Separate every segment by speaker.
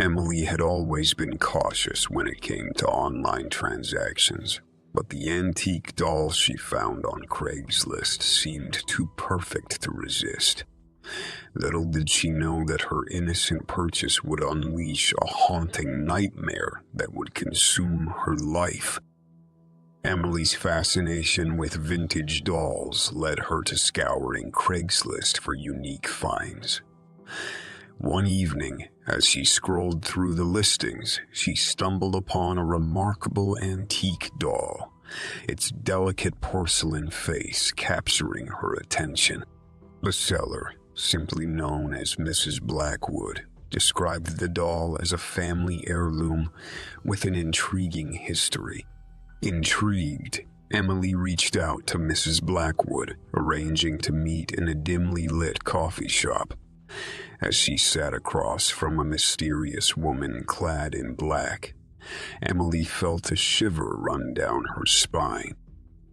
Speaker 1: Emily had always been cautious when it came to online transactions, but the antique doll she found on Craigslist seemed too perfect to resist. Little did she know that her innocent purchase would unleash a haunting nightmare that would consume her life. Emily's fascination with vintage dolls led her to scouring Craigslist for unique finds. One evening, as she scrolled through the listings, she stumbled upon a remarkable antique doll, its delicate porcelain face capturing her attention. The seller, simply known as Mrs. Blackwood, described the doll as a family heirloom with an intriguing history. Intrigued, Emily reached out to Mrs. Blackwood, arranging to meet in a dimly lit coffee shop. As she sat across from a mysterious woman clad in black, Emily felt a shiver run down her spine,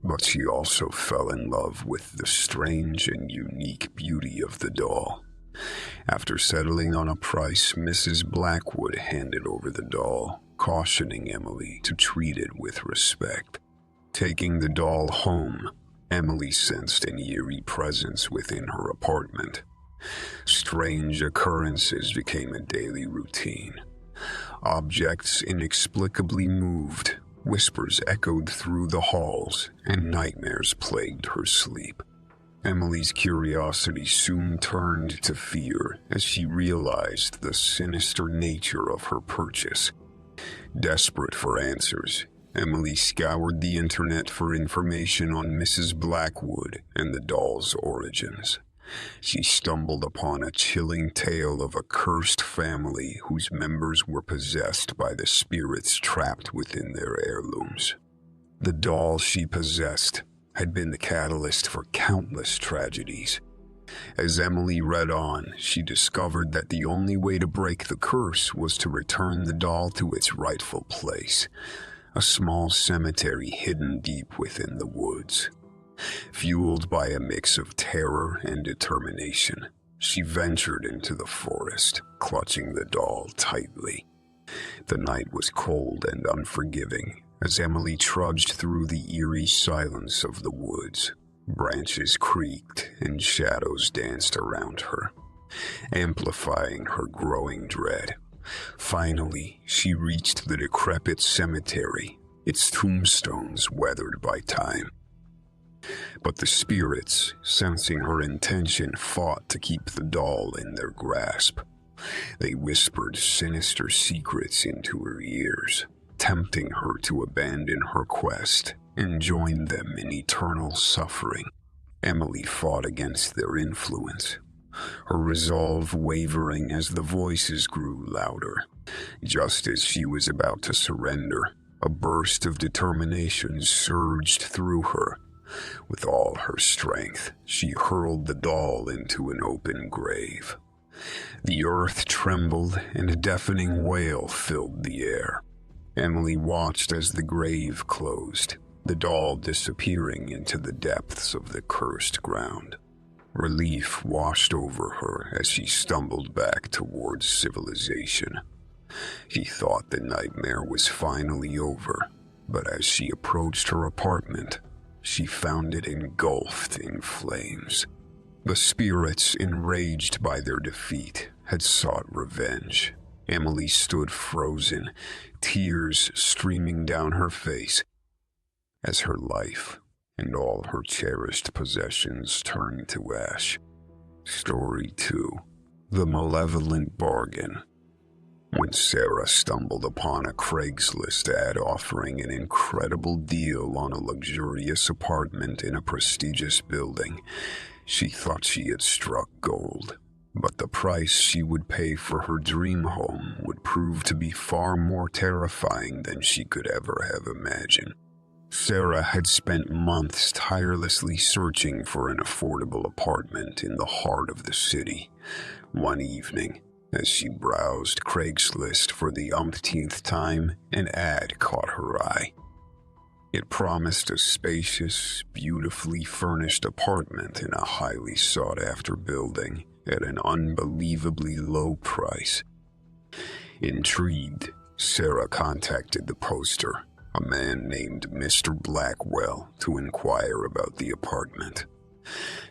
Speaker 1: but she also fell in love with the strange and unique beauty of the doll. After settling on a price, Mrs. Blackwood handed over the doll, cautioning Emily to treat it with respect. Taking the doll home, Emily sensed an eerie presence within her apartment. Strange occurrences became a daily routine. Objects inexplicably moved, whispers echoed through the halls, and nightmares plagued her sleep. Emily's curiosity soon turned to fear as she realized the sinister nature of her purchase. Desperate for answers, Emily scoured the internet for information on Mrs. Blackwood and the doll's origins. She stumbled upon a chilling tale of a cursed family whose members were possessed by the spirits trapped within their heirlooms. The doll she possessed had been the catalyst for countless tragedies. As Emily read on, she discovered that the only way to break the curse was to return the doll to its rightful place, a small cemetery hidden deep within the woods. Fueled by a mix of terror and determination, she ventured into the forest, clutching the doll tightly. The night was cold and unforgiving as Emily trudged through the eerie silence of the woods. Branches creaked and shadows danced around her, amplifying her growing dread. Finally, she reached the decrepit cemetery, its tombstones weathered by time. But the spirits, sensing her intention, fought to keep the doll in their grasp. They whispered sinister secrets into her ears, tempting her to abandon her quest and join them in eternal suffering. Emily fought against their influence, her resolve wavering as the voices grew louder. Just as she was about to surrender, a burst of determination surged through her. With all her strength, she hurled the doll into an open grave. The earth trembled and a deafening wail filled the air. Emily watched as the grave closed, the doll disappearing into the depths of the cursed ground. Relief washed over her as she stumbled back towards civilization. She thought the nightmare was finally over, but as she approached her apartment, she found it engulfed in flames. The spirits, enraged by their defeat, had sought revenge. Emily stood frozen, tears streaming down her face, as her life and all her cherished possessions turned to ash. Story 2: The Malevolent Bargain. When Sarah stumbled upon a Craigslist ad offering an incredible deal on a luxurious apartment in a prestigious building, she thought she had struck gold. But the price she would pay for her dream home would prove to be far more terrifying than she could ever have imagined. Sarah had spent months tirelessly searching for an affordable apartment in the heart of the city. One evening, as she browsed Craigslist for the umpteenth time, an ad caught her eye. It promised a spacious, beautifully furnished apartment in a highly sought-after building at an unbelievably low price. Intrigued, Sarah contacted the poster, a man named Mr. Blackwell, to inquire about the apartment.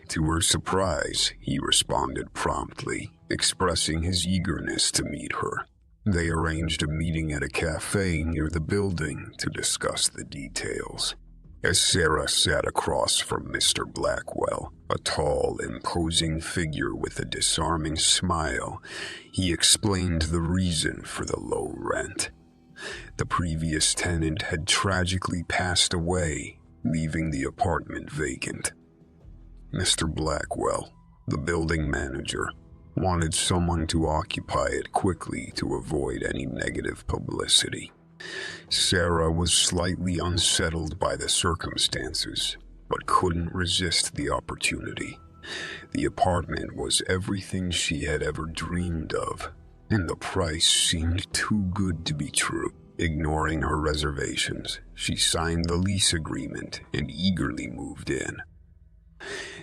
Speaker 1: To her surprise, he responded promptly, expressing his eagerness to meet her. They arranged a meeting at a cafe near the building to discuss the details. As Sarah sat across from Mr. Blackwell, a tall, imposing figure with a disarming smile, he explained the reason for the low rent. The previous tenant had tragically passed away, leaving the apartment vacant. Mr. Blackwell, the building manager, wanted someone to occupy it quickly to avoid any negative publicity. Sarah was slightly unsettled by the circumstances, but couldn't resist the opportunity. The apartment was everything she had ever dreamed of, and the price seemed too good to be true. Ignoring her reservations, she signed the lease agreement and eagerly moved in.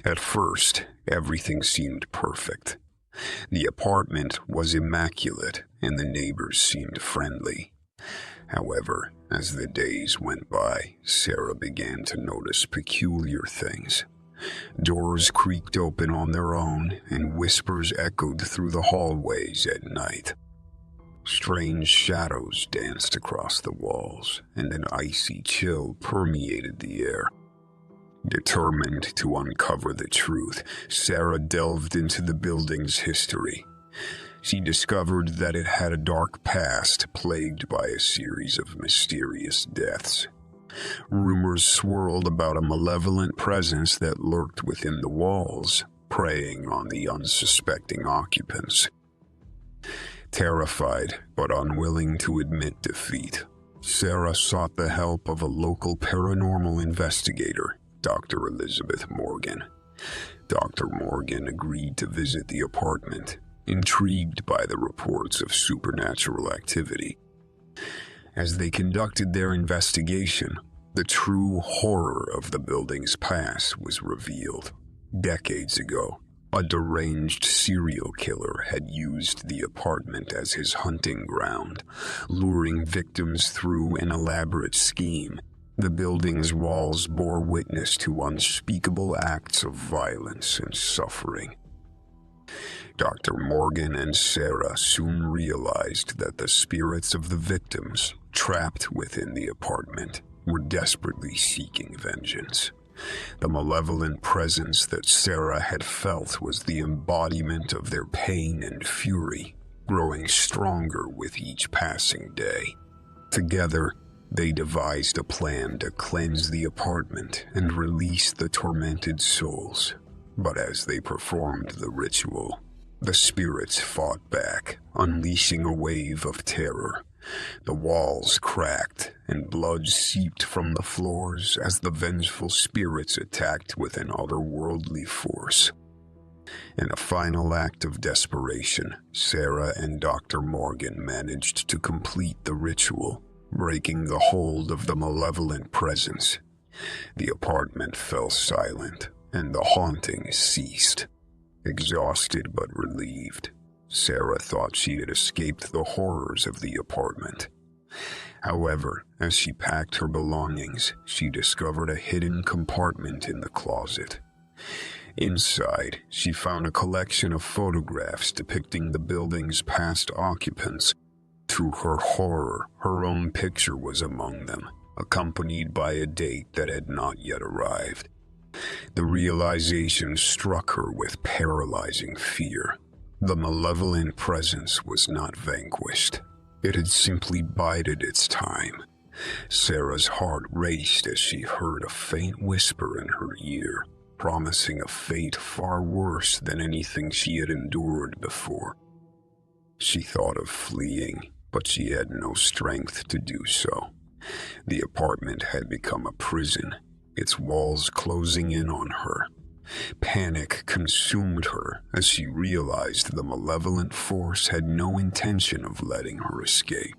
Speaker 1: At first, everything seemed perfect. The apartment was immaculate, and the neighbors seemed friendly. However, as the days went by, Sarah began to notice peculiar things. Doors creaked open on their own, and whispers echoed through the hallways at night. Strange shadows danced across the walls, and an icy chill permeated the air. Determined to uncover the truth, Sarah delved into the building's history. She discovered that it had a dark past plagued by a series of mysterious deaths. Rumors swirled about a malevolent presence that lurked within the walls, preying on the unsuspecting occupants. Terrified but unwilling to admit defeat, Sarah sought the help of a local paranormal investigator, Dr. Elizabeth Morgan. Dr. Morgan agreed to visit the apartment, intrigued by the reports of supernatural activity. As they conducted their investigation, the true horror of the building's past was revealed. Decades ago, a deranged serial killer had used the apartment as his hunting ground, luring victims through an elaborate scheme. The building's walls bore witness to unspeakable acts of violence and suffering. Dr. Morgan and Sarah soon realized that the spirits of the victims, trapped within the apartment, were desperately seeking vengeance. The malevolent presence that Sarah had felt was the embodiment of their pain and fury, growing stronger with each passing day. Together, they devised a plan to cleanse the apartment and release the tormented souls. But as they performed the ritual, the spirits fought back, unleashing a wave of terror. The walls cracked, and blood seeped from the floors as the vengeful spirits attacked with an otherworldly force. In a final act of desperation, Sarah and Dr. Morgan managed to complete the ritual, breaking the hold of the malevolent presence. The apartment fell silent, and the haunting ceased. Exhausted but relieved, Sarah thought she had escaped the horrors of the apartment. However, as she packed her belongings, she discovered a hidden compartment in the closet. Inside, she found a collection of photographs depicting the building's past occupants. To her horror, her own picture was among them, accompanied by a date that had not yet arrived. The realization struck her with paralyzing fear. The malevolent presence was not vanquished. It had simply bided its time. Sarah's heart raced as she heard a faint whisper in her ear, promising a fate far worse than anything she had endured before. She thought of fleeing, but she had no strength to do so. The apartment had become a prison, its walls closing in on her. Panic consumed her as she realized the malevolent force had no intention of letting her escape.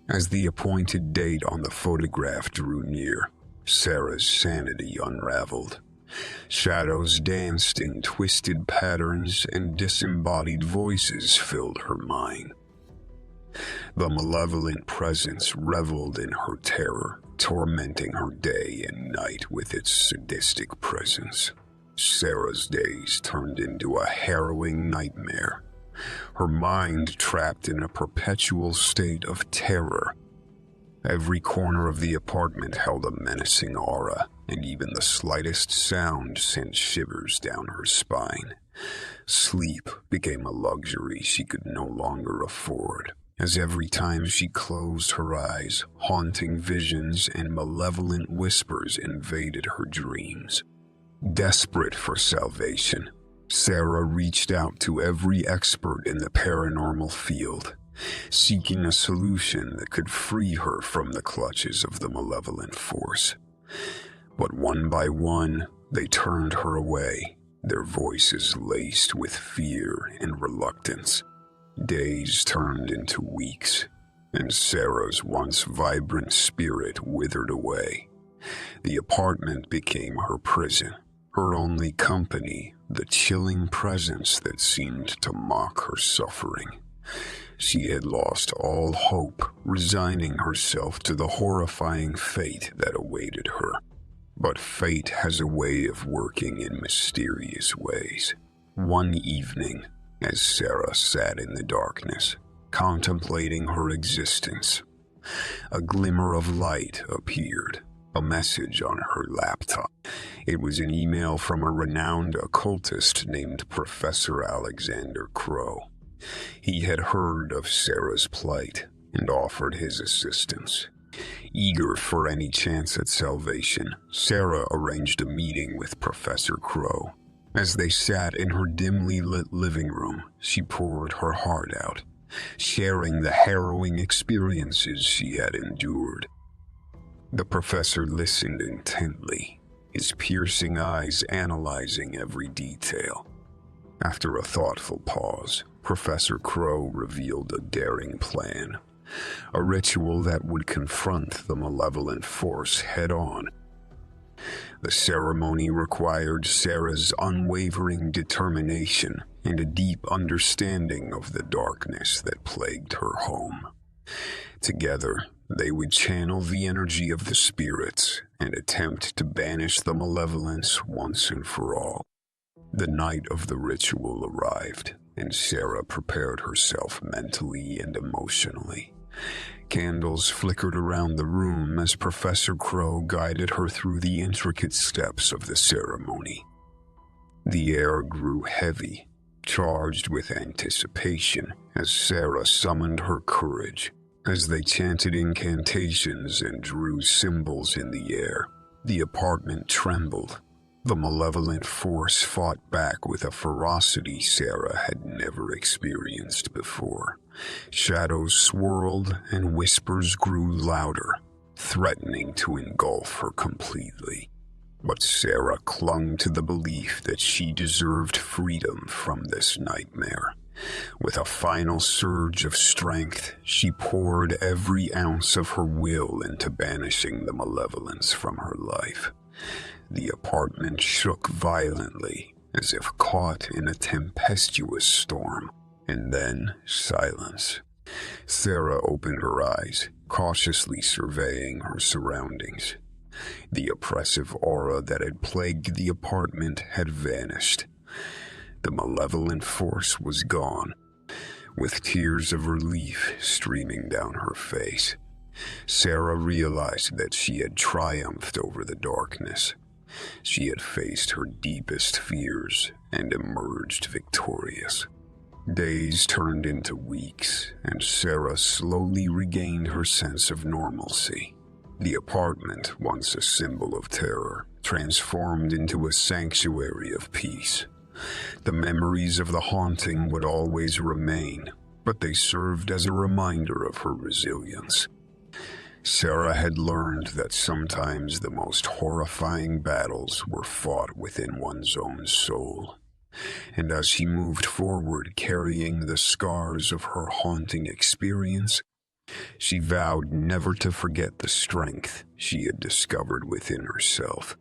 Speaker 1: As the appointed date on the photograph drew near, Sarah's sanity unraveled. Shadows danced in twisted patterns and disembodied voices filled her mind. The malevolent presence reveled in her terror, tormenting her day and night with its sadistic presence. Sarah's days turned into a harrowing nightmare, her mind trapped in a perpetual state of terror. Every corner of the apartment held a menacing aura, and even the slightest sound sent shivers down her spine. Sleep became a luxury she could no longer afford, as every time she closed her eyes, haunting visions and malevolent whispers invaded her dreams. Desperate for salvation, Sarah reached out to every expert in the paranormal field, seeking a solution that could free her from the clutches of the malevolent force. But one by one, they turned her away, their voices laced with fear and reluctance. Days turned into weeks, and Sarah's once vibrant spirit withered away. The apartment became her prison, her only company, the chilling presence that seemed to mock her suffering. She had lost all hope, resigning herself to the horrifying fate that awaited her. But fate has a way of working in mysterious ways. One evening, as Sarah sat in the darkness, contemplating her existence, a glimmer of light appeared, a message on her laptop. It was an email from a renowned occultist named Professor Alexander Crow. He had heard of Sarah's plight and offered his assistance. Eager for any chance at salvation, Sarah arranged a meeting with Professor Crow. As they sat in her dimly lit living room, she poured her heart out, sharing the harrowing experiences she had endured. The professor listened intently, his piercing eyes analyzing every detail. After a thoughtful pause, Professor Crow revealed a daring plan, a ritual that would confront the malevolent force head-on. The ceremony required Sarah's unwavering determination and a deep understanding of the darkness that plagued her home. Together, they would channel the energy of the spirits and attempt to banish the malevolence once and for all. The night of the ritual arrived, and Sarah prepared herself mentally and emotionally. Candles flickered around the room as Professor Crow guided her through the intricate steps of the ceremony. The air grew heavy, charged with anticipation as Sarah summoned her courage. As they chanted incantations and drew symbols in the air, the apartment trembled. The malevolent force fought back with a ferocity Sarah had never experienced before. Shadows swirled and whispers grew louder, threatening to engulf her completely. But Sarah clung to the belief that she deserved freedom from this nightmare. With a final surge of strength, she poured every ounce of her will into banishing the malevolence from her life. The apartment shook violently, as if caught in a tempestuous storm, and then silence. Sarah opened her eyes, cautiously surveying her surroundings. The oppressive aura that had plagued the apartment had vanished. The malevolent force was gone, with tears of relief streaming down her face. Sarah realized that she had triumphed over the darkness. She had faced her deepest fears and emerged victorious. Days turned into weeks, and Sarah slowly regained her sense of normalcy. The apartment, once a symbol of terror, transformed into a sanctuary of peace. The memories of the haunting would always remain, but they served as a reminder of her resilience. Sarah had learned that sometimes the most horrifying battles were fought within one's own soul. And as she moved forward carrying the scars of her haunting experience, she vowed never to forget the strength she had discovered within herself.